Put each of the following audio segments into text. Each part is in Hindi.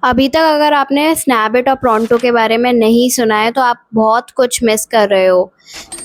अभी तक अगर आपने स्नैपडील और प्रोंटो के बारे में नहीं सुना है तो आप बहुत कुछ मिस कर रहे हो।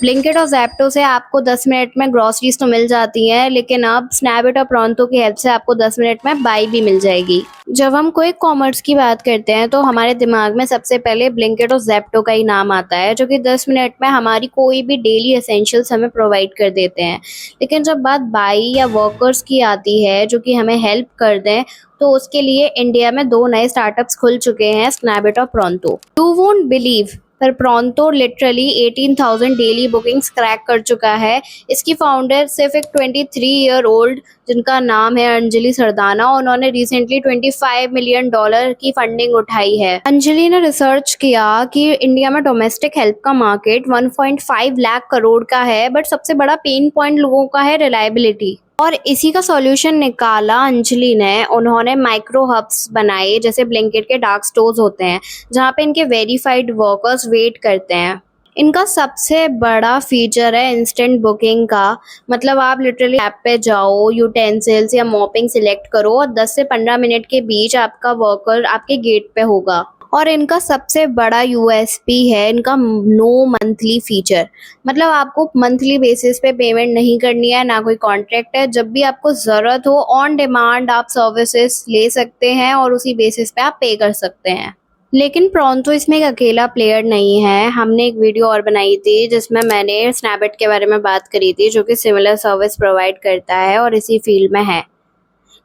ब्लिंकिट और ज़ेप्टो से आपको 10 मिनट में ग्रोसरीज तो मिल जाती हैं, लेकिन अब स्नैपडील और प्रोंटो की हेल्प से आपको 10 मिनट में बाई भी मिल जाएगी। जब हम क्विक कॉमर्स की बात करते हैं तो हमारे दिमाग में सबसे पहले ब्लिंकिट और ज़ेप्टो का ही नाम आता है, जो कि 10 मिनट में हमारी कोई भी डेली एसेंशियल्स हमें प्रोवाइड कर देते हैं। लेकिन जब बात बाई या वर्कर्स की आती है जो कि हमें हेल्प कर दें, तो उसके लिए इंडिया में 2 नए स्टार्टअप्स खुल चुके हैं, स्नैपडील और प्रोंटो। यू वोंट बिलीव, पर pronto literally 18,000 daily bookings crack कर चुका है। इसकी फाउंडर सिर्फ एक 23 ईयर ओल्ड, जिनका नाम है अंजलि सरदाना, उन्होंने रिसेंटली $25 मिलियन की फंडिंग उठाई है। अंजलि ने रिसर्च किया कि इंडिया में डोमेस्टिक हेल्प का मार्केट 1.5 लाख करोड़ का है, बट सबसे बड़ा पेन पॉइंट लोगों का है रिलायबिलिटी। और इसी का सॉल्यूशन निकाला अंजलि ने। उन्होंने माइक्रो हब्स बनाए, जैसे ब्लिंकिट के डार्क स्टोर्स होते हैं, जहाँ पे इनके वेरीफाइड वर्कर्स वेट करते हैं। इनका सबसे बड़ा फीचर है इंस्टेंट बुकिंग का। मतलब आप लिटरली ऐप पे जाओ, यूटेंसिल्स या मॉपिंग सिलेक्ट करो और 10 से 15 मिनट के बीच आपका वर्कर आपके गेट पे होगा। और इनका सबसे बड़ा यूएसपी है इनका नो मंथली फीचर। मतलब आपको मंथली बेसिस पे पेमेंट नहीं करनी है, ना कोई कॉन्ट्रैक्ट है। जब भी आपको ज़रूरत हो, ऑन डिमांड आप सर्विसेज ले सकते हैं और उसी बेसिस पे आप पे कर सकते हैं। लेकिन प्रोंटो इसमें एक अकेला प्लेयर नहीं है। हमने एक वीडियो और बनाई थी जिसमें मैंने स्नैपडील के बारे में बात करी थी, जो कि सिमिलर सर्विस प्रोवाइड करता है और इसी फील्ड में है।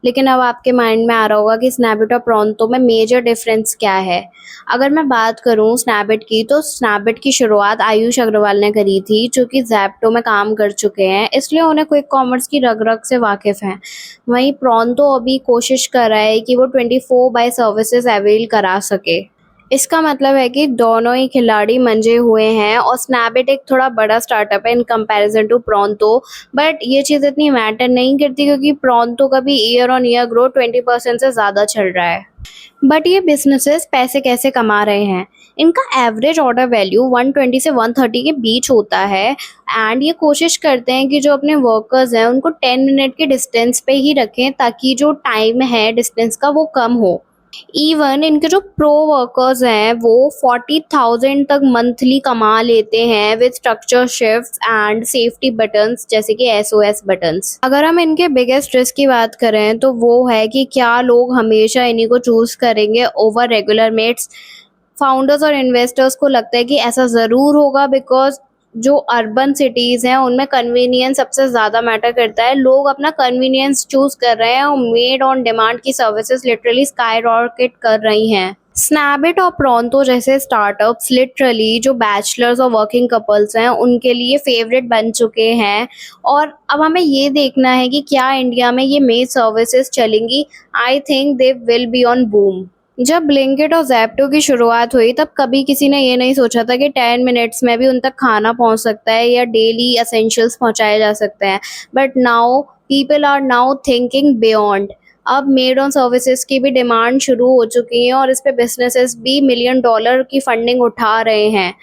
लेकिन अब आपके माइंड में आ रहा होगा कि स्नैपडील और प्रोंटो में मेजर डिफरेंस क्या है। अगर मैं बात करूं स्नैपडील की, तो स्नैपडील की शुरुआत आयुष अग्रवाल ने करी थी, जो कि ज़ेप्टो में काम कर चुके हैं, इसलिए उन्हें क्विक कॉमर्स की रग-रग से वाकिफ़ हैं। वहीं प्रोंटो अभी कोशिश कर रहा है कि वो 24/7 सर्विसेज अवेल करा सके। इसका मतलब है कि दोनों ही खिलाड़ी मंजे हुए हैं और स्नैपडील एक थोड़ा बड़ा स्टार्टअप है in comparison to Pronto. But ये चीज़ इतनी मैटर नहीं करती, क्योंकि प्रोंटो का भी ईयर ऑन ईयर ग्रोथ 20% से ज़्यादा चल रहा है। बट ये बिजनेसेस पैसे कैसे कमा रहे हैं? इनका एवरेज ऑर्डर वैल्यू 120 से 130 के बीच होता है। एंड ये कोशिश करते हैं कि जो अपने वर्कर्स हैं उनको 10 मिनट के डिस्टेंस पे ही रखें, ताकि जो टाइम है डिस्टेंस का वो कम हो। इवन इनके जो प्रो वर्कर्स हैं वो 40,000 तक मंथली कमा लेते हैं with structure shifts and safety buttons, जैसे कि एसओएस बटन्स। अगर हम इनके बिगेस्ट रिस्क की बात करें तो वो है कि क्या लोग हमेशा इन्हीं को चूज करेंगे ओवर रेगुलर मेट्स। फाउंडर्स और इन्वेस्टर्स को लगता है कि ऐसा ज़रूर होगा, बिकॉज जो अर्बन सिटीज़ हैं उनमें कन्वीनियंस सबसे ज़्यादा मैटर करता है। लोग अपना कन्वीनियंस चूज़ कर रहे हैं और मेड ऑन डिमांड की सर्विसेज लिटरली स्काई रॉकेट कर रही हैं। स्नैपडील और प्रोंटो जैसे स्टार्टअप्स लिटरली जो बैचलर्स और वर्किंग कपल्स हैं उनके लिए फेवरेट बन चुके हैं। और अब हमें ये देखना है कि क्या इंडिया में ये मेड सर्विसेज चलेंगी। I think they will be on boom. जब ब्लिंकिट और ज़ेप्टो की शुरुआत हुई तब कभी किसी ने ये नहीं सोचा था कि 10 मिनट्स में भी उन तक खाना पहुंच सकता है या डेली एसेंशियल्स पहुंचाए जा सकते हैं। But now people are now thinking beyond. अब मेड ऑन सर्विसेज की भी डिमांड शुरू हो चुकी है और इस पे बिजनेसेस भी $1 मिलियन की फंडिंग उठा रहे हैं।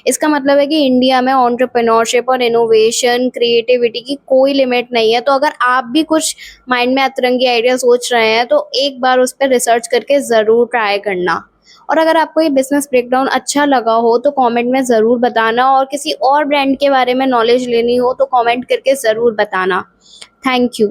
इसका मतलब है कि इंडिया में एंटरप्रेन्योरशिप और इनोवेशन क्रिएटिविटी की कोई लिमिट नहीं है। तो अगर आप भी कुछ माइंड में अतरंगी आइडिया सोच रहे हैं तो एक बार उस पर रिसर्च करके ज़रूर ट्राई करना। और अगर आपको ये बिजनेस ब्रेकडाउन अच्छा लगा हो तो कमेंट में ज़रूर बताना, और किसी और ब्रांड के बारे में नॉलेज लेनी हो तो कमेंट करके ज़रूर बताना। Thank you.